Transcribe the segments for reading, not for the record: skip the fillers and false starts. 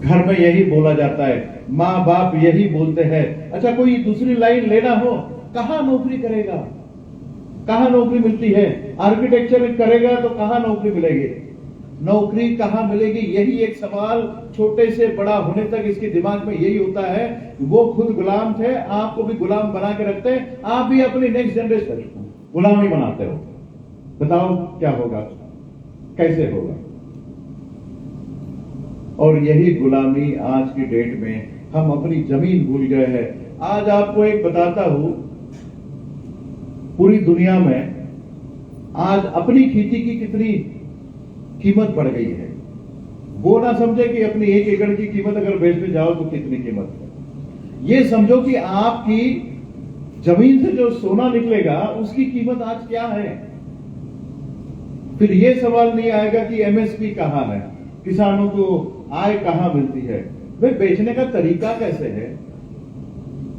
घर में यही बोला जाता है, माँ बाप यही बोलते हैं। अच्छा, कोई दूसरी लाइन लेना हो, कहाँ नौकरी करेगा, कहाँ नौकरी मिलती है? आर्किटेक्चर करेगा तो कहाँ नौकरी मिलेगी, नौकरी कहाँ मिलेगी? यही एक सवाल छोटे से बड़ा होने तक इसके दिमाग में यही होता है। वो खुद गुलाम थे, आपको भी गुलाम बना के रखते हैं, आप भी अपनी नेक्स्ट जनरेशन गुलामी बनाते हो। बताओ क्या होगा, कैसे होगा? और यही गुलामी आज की डेट में हम अपनी जमीन भूल गए हैं। आज आपको एक बताता हूं, पूरी दुनिया में आज अपनी खेती की कितनी कीमत बढ़ गई है। वो ना समझे कि अपनी 1 एकड़ की कीमत अगर बेचने जाओ तो कितनी कीमत है। ये समझो कि आपकी जमीन से जो सोना निकलेगा उसकी कीमत आज क्या है। फिर ये सवाल नहीं आएगा कि एमएसपी कहां है, किसानों को आय कहां मिलती है, भाई बेचने का तरीका कैसे है।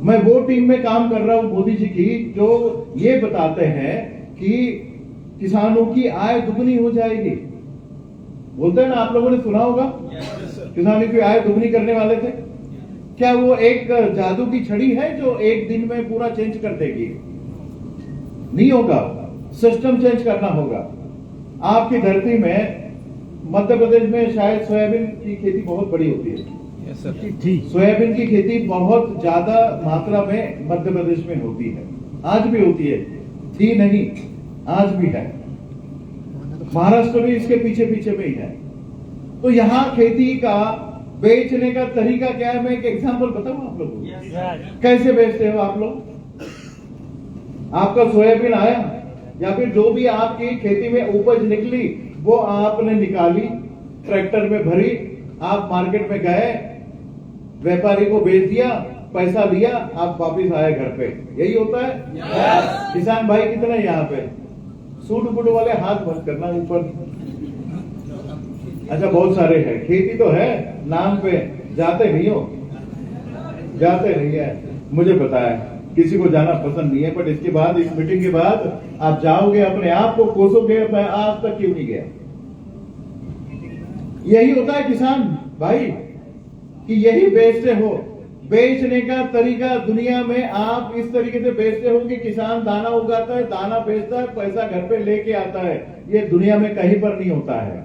मैं वो टीम में काम कर रहा हूं मोदी जी की, जो ये बताते हैं कि किसानों की आय दुगनी हो जाएगी। बोलते हैं ना, आप लोगों ने सुना होगा, किसानों की आय दुगनी करने वाले थे। क्या वो एक जादू की छड़ी है जो एक दिन में पूरा चेंज कर देगी? नहीं होगा, सिस्टम चेंज करना होगा। आपकी धरती में मध्य प्रदेश में शायद सोयाबीन की खेती बहुत बड़ी होती है। सोयाबीन की खेती बहुत ज्यादा मात्रा में मध्य प्रदेश में होती है, आज भी होती है, थी नहीं, आज भी है। महाराष्ट्र भी इसके पीछे पीछे में ही है। तो यहाँ खेती का बेचने का तरीका क्या है? मैं एक एग्जांपल बताऊं आप लोगों को, कैसे बेचते हो आप लोग। आपका सोयाबीन आया या फिर जो भी आपकी खेती में उपज निकली वो आपने निकाली, ट्रैक्टर में भरी, आप मार्केट में गए, व्यापारी को बेच दिया, पैसा लिया, आप वापिस आए घर पे। यही होता है। किसान भाई कितने यहाँ पे? सूट बूट वाले हाथ मत करना ऊपर। अच्छा, बहुत सारे हैं, खेती तो है नाम पे, जाते नहीं हो, जाते नहीं है। मुझे पता है किसी को जाना पसंद नहीं है, बट इसके बाद, इस मीटिंग के बाद आप जाओगे, अपने आप को कोसोगे, मैं आज तक क्यों नहीं गया। यही होता है किसान भाई, कि यही बेचते हो। बेचने का तरीका दुनिया में आप इस तरीके से बेचते हो कि किसान दाना उगाता है, दाना बेचता है, पैसा घर पे लेके आता है। ये दुनिया में कहीं पर नहीं होता है।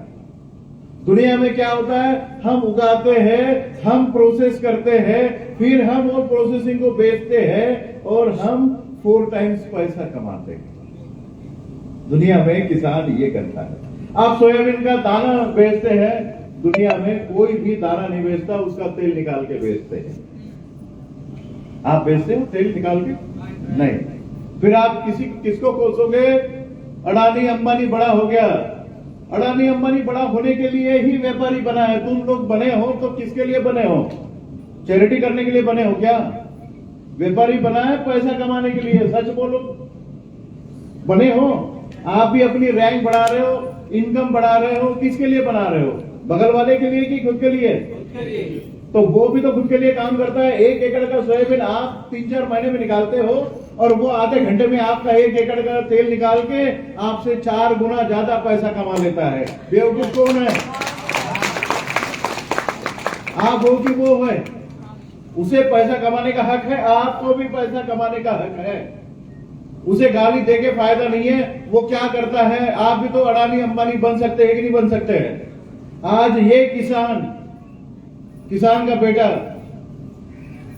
दुनिया में क्या होता है, हम उगाते हैं, हम प्रोसेस करते हैं, फिर हम वो प्रोसेसिंग को बेचते हैं और हम 4 टाइम्स पैसा कमाते हैं। दुनिया में किसान ये करता है। आप सोयाबीन का दाना बेचते हैं, दुनिया में कोई भी दाना नहीं बेचता, उसका तेल निकाल के बेचते हैं। आप बेचते हो तेल निकाल के? नहीं। फिर आप किसको कोसोगे? अडानी अंबानी बड़ा हो गया। अडानी अंबानी बड़ा होने के लिए ही व्यापारी बना है। तुम लोग बने हो तो किसके लिए बने हो? चैरिटी करने के लिए बने हो क्या? व्यापारी बना है पैसा कमाने के लिए। सच बोलो, बने हो? आप भी अपनी रैंक बढ़ा रहे हो, इनकम बढ़ा रहे हो, किसके लिए बना रहे हो? बगल वाले के लिए कि खुद के लिए? तो वो भी तो खुद के लिए काम करता है। 1 एकड़ का सोयाबीन आप 3-4 महीने में निकालते हो और वो आधे घंटे में आपका 1 एकड़ का तेल निकाल के आपसे 4 गुना ज्यादा पैसा कमा लेता है। बेवकूफ कौन है? आप हो कि वो है? उसे पैसा कमाने का हक है, आपको भी पैसा कमाने का हक है। उसे गाली देके फायदा नहीं है। वो क्या करता है, आप भी तो अडानी अंबानी बन सकते हैं कि नहीं बन सकते हैं? आज ये किसान का बेटा,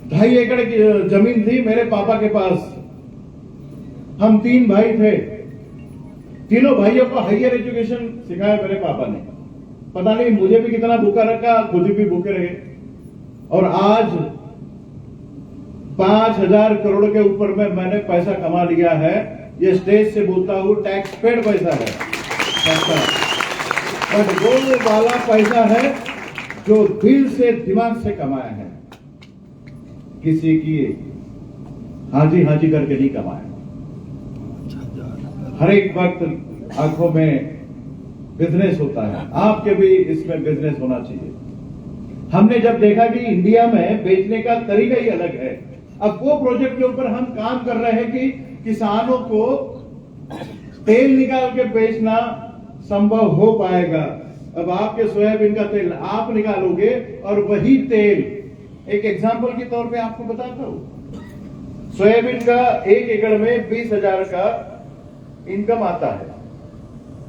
2.5 एकड़ की जमीन थी मेरे पापा के पास। हम 3 भाई थे, तीनों भाइयों को हायर एजुकेशन सिखाया मेरे पापा ने। पता नहीं मुझे भी कितना भूखा रखा, खुद भी भूखे रहे। और आज 5,000 करोड़ के ऊपर में मैंने पैसा कमा लिया है। ये स्टेज से बोलता हूं, टैक्स पेड पैसा है, बट वो वाला पैसा है जो दिल से, दिमाग से कमाया है। किसी की हाजी हाजी करके नहीं कमाया। हर एक वक्त आंखों में बिजनेस होता है। आपके भी इसमें बिजनेस होना चाहिए। हमने जब देखा कि इंडिया में बेचने का तरीका ही अलग है, अब वो प्रोजेक्ट के ऊपर हम काम कर रहे हैं कि किसानों को तेल निकाल के बेचना संभव हो पाएगा। अब आपके सोयाबीन का तेल आप निकालोगे और वही तेल, एक एग्जांपल के तौर पे आपको बताता हूं, सोयाबीन का 1 एकड़ में 20,000 का इनकम आता है।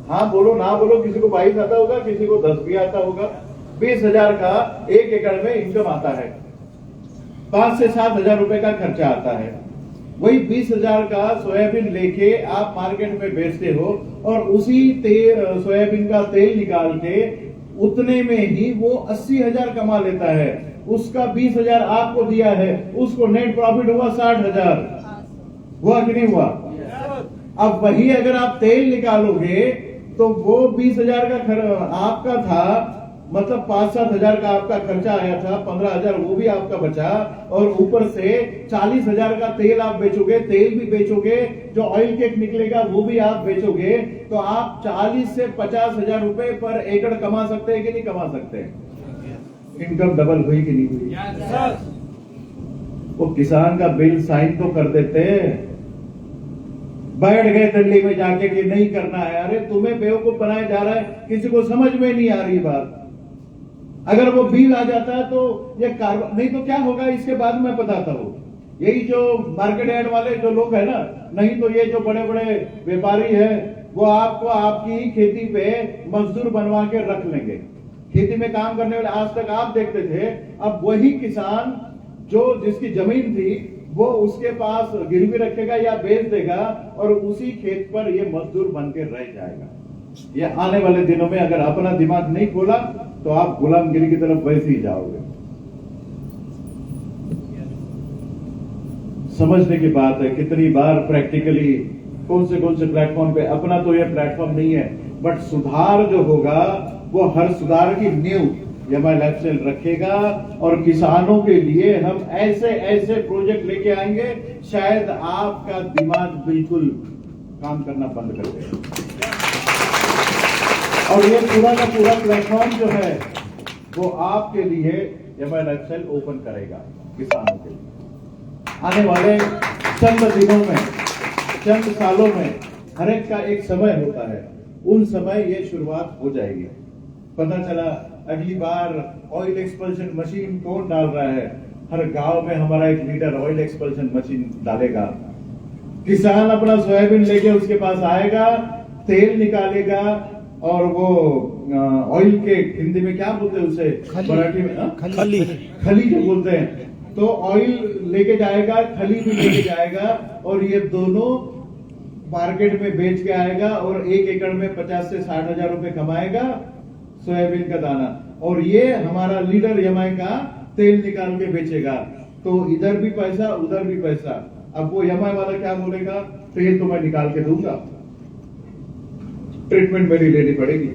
हाँ बोलो ना बोलो, किसी को 22 आता होगा, किसी को 10 भी आता होगा। 20,000 का 1 एकड़ में इनकम आता है, 5 से 7,000 रुपए का खर्चा आता है। वही 20,000 का सोयाबीन लेके आप मार्केट में बेचते हो और उसी सोयाबीन का तेल निकाल के उतने में ही वो 80,000 कमा लेता है। उसका 20,000 आपको दिया है, उसको नेट प्रॉफिट हुआ 60,000। हुआ कि नहीं हुआ? अब वही अगर आप तेल निकालोगे तो वो 20,000 का आपका था, मतलब 5-7,000 का आपका खर्चा आया था, 15,000 वो भी आपका बचा, और ऊपर से 40,000 का तेल आप बेचोगे, तेल भी बेचोगे, जो ऑयल केक निकलेगा वो भी आप बेचोगे, तो आप 40 से 50,000 रुपए पर एकड़ कमा सकते हैं कि नहीं कमा सकते? इनकम डबल हुई कि नहीं हुई? वो किसान का बिल साइन तो कर देते, बैठ गए दिल्ली में जाके कि नहीं करना है। अरे तुम्हें बेवकूफ बनाया जा रहा है, किसी को समझ में नहीं आ रही बात। अगर वो बिल आ जाता है तो ये नहीं तो क्या होगा इसके बाद मैं बताता हूं। यही जो मार्केट यार्ड वाले जो लोग है ना, नहीं तो ये जो बड़े बड़े व्यापारी है, वो आपको आपकी खेती पे मजदूर बनवा के रख लेंगे। खेती में काम करने वाले आज तक आप देखते थे, अब वही किसान जो जिसकी जमीन थी वो उसके पास गिरवी रखेगा या बेच देगा और उसी खेत पर ये मजदूर बन के रह जाएगा। ये आने वाले दिनों में अगर अपना दिमाग नहीं खोला तो आप गुलामगिरी की तरफ वैसे ही जाओगे। समझने की बात है, कितनी बार प्रैक्टिकली कौन से प्लेटफॉर्म पे, अपना तो ये प्लेटफॉर्म नहीं है, बट सुधार जो होगा वो हर सुधार की नींव एमआई लाइफस्टाइल रखेगा और किसानों के लिए हम ऐसे ऐसे प्रोजेक्ट लेके आएंगे, शायद आपका दिमाग बिल्कुल काम करना बंद कर देगा। और ये पूरा का पूरा प्लेटफॉर्म जो है वो आपके लिए एमआई लाइफस्टाइल ओपन करेगा किसानों के लिए। आने वाले चंद दिनों में, चंद सालों में हर एक का एक समय होता है, उन समय ये शुरुआत हो जाएगी। पता चला अगली बार ऑयल एक्सपल्शन मशीन कौन डाल रहा है? हर गांव में हमारा एक लीडर ऑयल एक्सपल्शन मशीन डालेगा। किसान अपना सोयाबीन लेके उसके पास आएगा, तेल निकालेगा और वो ऑयल के हिंदी में क्या बोलते हैं उसे, मराठी में खली जो बोलते हैं, तो ऑयल लेके जाएगा, खली भी लेके जाएगा और ये दोनों मार्केट में बेच के आएगा और 1 एकड़ में 50 से 60,000 रुपए कमाएगा सोयाबीन का दाना। और ये हमारा लीडर एमआई का तेल निकाल के बेचेगा, तो इधर भी पैसा उधर भी पैसा। अब वो एमआई वाला क्या बोलेगा, तेल तो मैं निकाल के दूंगा, ट्रीटमेंट मेरी लेनी पड़ेगी।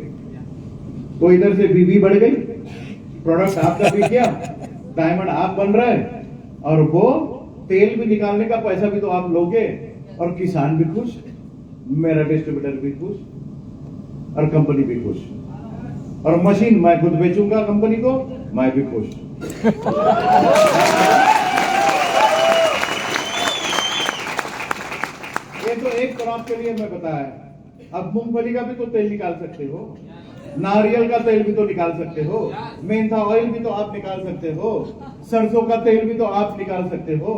तो इधर से बीबी बढ़ गई, प्रोडक्ट आपका बिक गया, डायमंड आप बन रहे हैं और वो तेल भी निकालने का पैसा भी तो आप लोगे और किसान भी खुश, मेरा डिस्ट्रीब्यूटर भी खुश और कंपनी भी खुश। और मशीन मैं खुद बेचूंगा कंपनी को, मैं भी खुश। ये तो एक क्रॉप के लिए मैं बताया। अब मूंगफली का भी तो तेल निकाल सकते हो, नारियल का तेल भी तो निकाल सकते हो, मेंथा ऑयल भी तो आप निकाल सकते हो, सरसों का तेल भी तो आप निकाल सकते हो।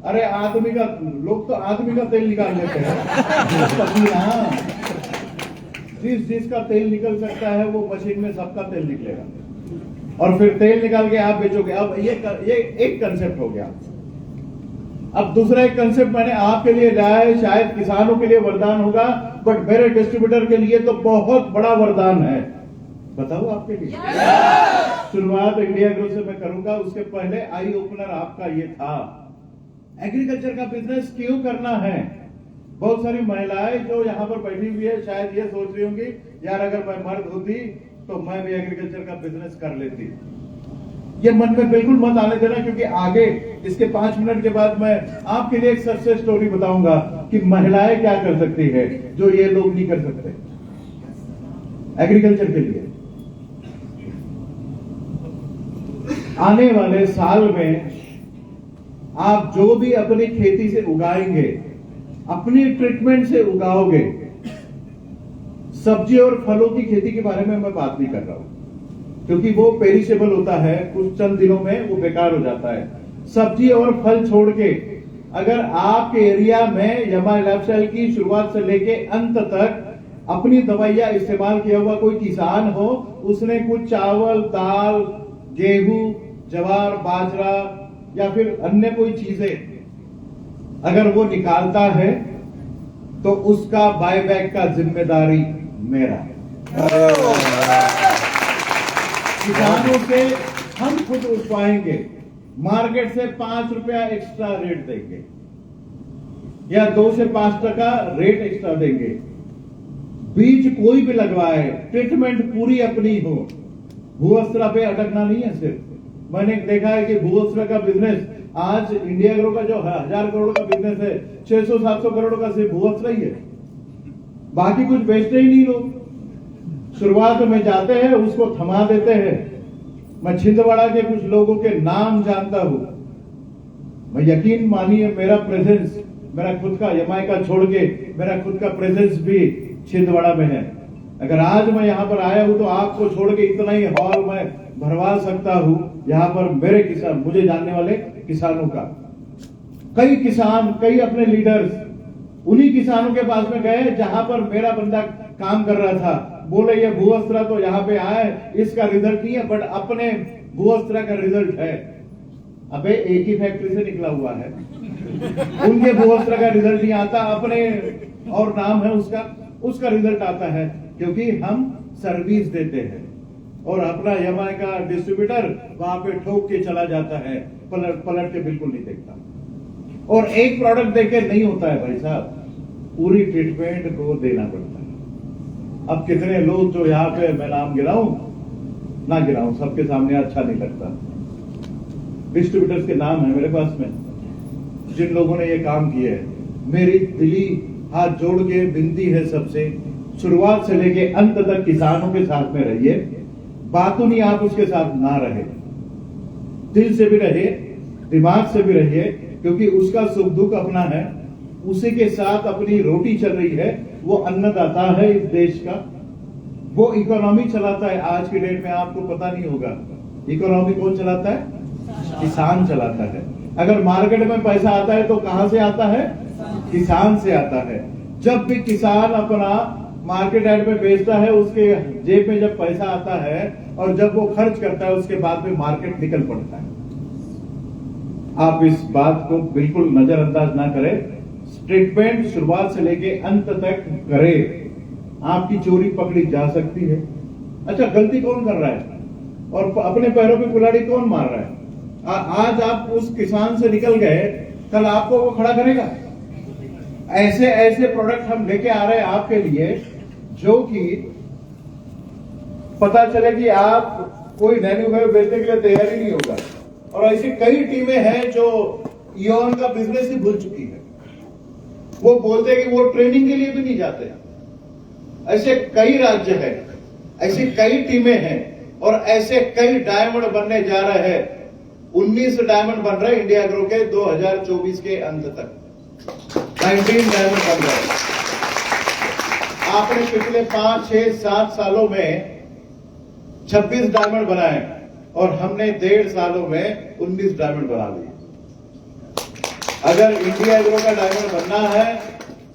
अरे आदमी का, लोग तो आदमी का तेल निकाल लेते हैं। जिसका तेल निकल सकता है वो मशीन में सबका तेल निकलेगा और फिर तेल निकाल के आप बेचोगे। अब ये एक कंसेप्ट हो गया। अब दूसरा एक कंसेप्ट मैंने आपके लिए लाया है, शायद किसानों के लिए वरदान होगा, बट मेरे डिस्ट्रीब्यूटर के लिए तो बहुत बड़ा वरदान है। बताओ आपके लिए। शुरुआत इंडिया ग्रो से मैं करूंगा, उसके पहले आई ओपनर आपका ये था, एग्रीकल्चर का बिजनेस क्यों करना है। बहुत सारी महिलाएं जो यहाँ पर बैठी हुई है शायद ये सोच रही होंगी, यार अगर मैं मर्द होती तो मैं भी एग्रीकल्चर का बिजनेस कर लेती। ये मन में बिल्कुल मत आने देना, क्योंकि आगे इसके 5 मिनट के बाद मैं आपके लिए एक सक्सेस स्टोरी बताऊंगा कि महिलाएं क्या कर सकती है जो ये लोग नहीं कर सकते एग्रीकल्चर के लिए। आने वाले साल में आप जो भी अपनी खेती से उगाएंगे, अपनी ट्रीटमेंट से उगाओगे, सब्जी और फलों की खेती के बारे में मैं बात नहीं कर रहा हूं, क्योंकि वो पेरिशेबल होता है, कुछ चंद दिनों में वो बेकार हो जाता है। सब्जी और फल छोड़ के अगर आपके एरिया में यमा लाइफस्टाइल की शुरुआत से लेके अंत तक अपनी दवाइयां इस्तेमाल किया हुआ कोई किसान हो, उसने कुछ चावल, दाल, गेहूं, ज्वार, बाजरा या फिर अन्य कोई चीजें अगर वो निकालता है तो उसका बायबैक का जिम्मेदारी मेरा है। किसानों से हम खुद उठवाएंगे, मार्केट से 5 रुपया एक्स्ट्रा रेट देंगे या 2 से 5 टका रेट एक्स्ट्रा देंगे। बीज कोई भी लगवाए, ट्रीटमेंट पूरी अपनी हो, भूअस्त्र पे अटकना नहीं है। सिर्फ मैंने देखा है कि भूअस्त्र का बिजनेस आज इंडिया ग्रो का जो 1000 करोड़ का बिजनेस है, 600-700 करोड़ का सिर्फ भूअस्त्र ही है, बाकी कुछ बेचते ही नहीं लोग। शुरुआत में जाते हैं, उसको थमा देते हैं। मैं छिंदवाड़ा के कुछ लोगों के नाम जानता हूं। मैं यकीन मानिए, मेरा प्रेजेंस, मेरा खुद का यमाई का छोड़ के मेरा खुद का प्रेजेंस भी छिंदवाड़ा में है। अगर आज मैं यहाँ पर आया हूं तो आपको छोड़ के इतना ही हॉल में भरवा सकता हूं। यहाँ पर मेरे किसान, मुझे जानने वाले किसानों का, कई किसान, कई अपने लीडर्स उन्हीं किसानों के पास में गए जहां पर मेरा बंदा काम कर रहा था। बोले ये भूअस्त्र तो यहाँ पे आए, इसका रिजल्ट नहीं है, बट अपने भूअस्त्र का रिजल्ट है। अबे एक ही फैक्ट्री से निकला हुआ है, उनके भूअस्त्र का रिजल्ट नहीं आता, अपने और नाम है उसका रिजल्ट आता है, क्योंकि हम सर्विस देते हैं और अपना यमाई का डिस्ट्रीब्यूटर वहां पे ठोक के चला जाता है, पलट के बिल्कुल नहीं देखता। और एक प्रोडक्ट देके नहीं होता है भाई साहब, पूरी ट्रीटमेंट को देना पड़ता है। अब कितने लोग जो यहाँ पे मैं नाम गिराऊं ना गिराऊं, सबके सामने अच्छा नहीं लगता। डिस्ट्रीब्यूटर्स के नाम है मेरे पास में, जिन लोगों ने ये काम किया है। मेरी दिली हाथ जोड़ के विनती है सबसे, शुरुआत से लेके अंत तक किसानों के साथ में रहिए। बातों नहीं, आप उसके साथ ना रहे, दिल से भी रहिए, दिमाग से भी रहिए, क्योंकि उसका सुख दुख अपना है, उसी के साथ अपनी रोटी चल रही है। वो अन्नदाता है इस देश का, वो इकोनॉमी चलाता है। आज की डेट में आपको पता नहीं होगा, इकोनॉमी कौन चलाता है? किसान चलाता है। अगर मार्केट में पैसा आता है तो कहां से आता है? किसान से आता है। जब भी किसान अपना मार्केट यार्ड में बेचता है, उसके जेब में जब पैसा आता है और जब वो खर्च करता है, उसके बाद में मार्केट निकल पड़ता है। आप इस बात को बिल्कुल नजरअंदाज ना करें। ट्रीटमेंट शुरुआत से लेके अंत तक करें, आपकी चोरी पकड़ी जा सकती है। अच्छा, गलती कौन कर रहा है और अपने पैरों पे कुल्हाड़ी कौन मार रहा है? आज आप उस किसान से निकल गए, कल आपको वो खड़ा करेगा। ऐसे ऐसे प्रोडक्ट हम लेके आ रहे हैं आपके लिए, जो कि पता चले कि आप कोई नैनो घर बेचने के लिए तैयार ही नहीं होगा। और ऐसी कई टीमें हैं जो ईओन का बिजनेस ही भूल चुकी है। वो बोलते हैं कि वो ट्रेनिंग के लिए भी नहीं जाते। ऐसे कई राज्य हैं, ऐसी कई टीमें हैं और ऐसे कई डायमंड बनने जा रहे हैं। 19 डायमंड बन रहे इंडिया ग्रो के 2024 के अंत तक। 19 डायमंड बन रहे। आपने पिछले 5, 6, 7 सालों में 26 डायमंड बनाए और हमने 1.5 सालों में 19 डायमंड बना लिए। अगर इंडिया ग्रो का डायमंड बनना है,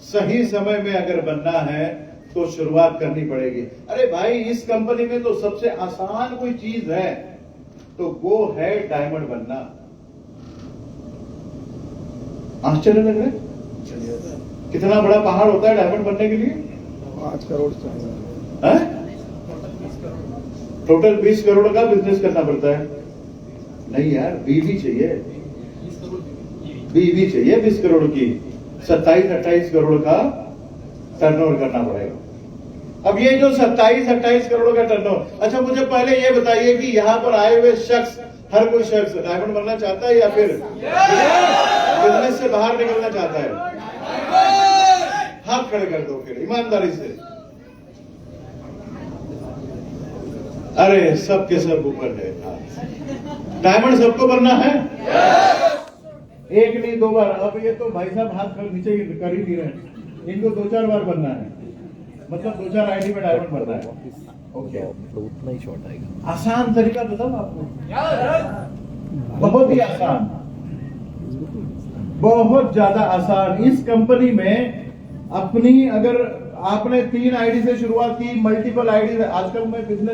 सही समय में अगर बनना है, तो शुरुआत करनी पड़ेगी। अरे भाई, इस कंपनी में तो सबसे आसान कोई चीज है तो वो है डायमंड बनना। आश्चर्य लग रहा है? कितना बड़ा पहाड़ होता है डायमंड बनने के लिए? 5 करोड़ चाहिए। टोटल 20 करोड़ का बिजनेस करना पड़ता है। नहीं यार, बीवी चाहिए, बीवी चाहिए 20 करोड़ की, 27-28 करोड़ का टर्नओवर करना पड़ेगा। अब ये जो 27-28 करोड़ का टर्नओवर, अच्छा मुझे पहले ये बताइए कि यहाँ पर आए हुए शख्स, हर कोई शख्स डायमंड बनना चाहता है या फिर बिजनेस से बाहर निकलना चाहता है? हाथ खड़े कर दो फिर ईमानदारी से। अरे सबके सब ऊपर है। डायमंड सबको बनना है, एक नहीं 2 बार। अब ये तो भाई साहब हाथ नीचे कर ही नहीं रहे, इनको 2-4 बार बनना है। मतलब 2-4 आईडी में डायमंड भरना है। ओके, मतलब उतना ही शॉर्ट आएगा। आसान तरीका बताओ आपको, बहुत ही आसान, बहुत ज्यादा आसान। इस कंपनी में अपनी, अगर आपने 3 आईडी से शुरुआत की, मल्टीपल आईडी, आजकल मैं बिजनेस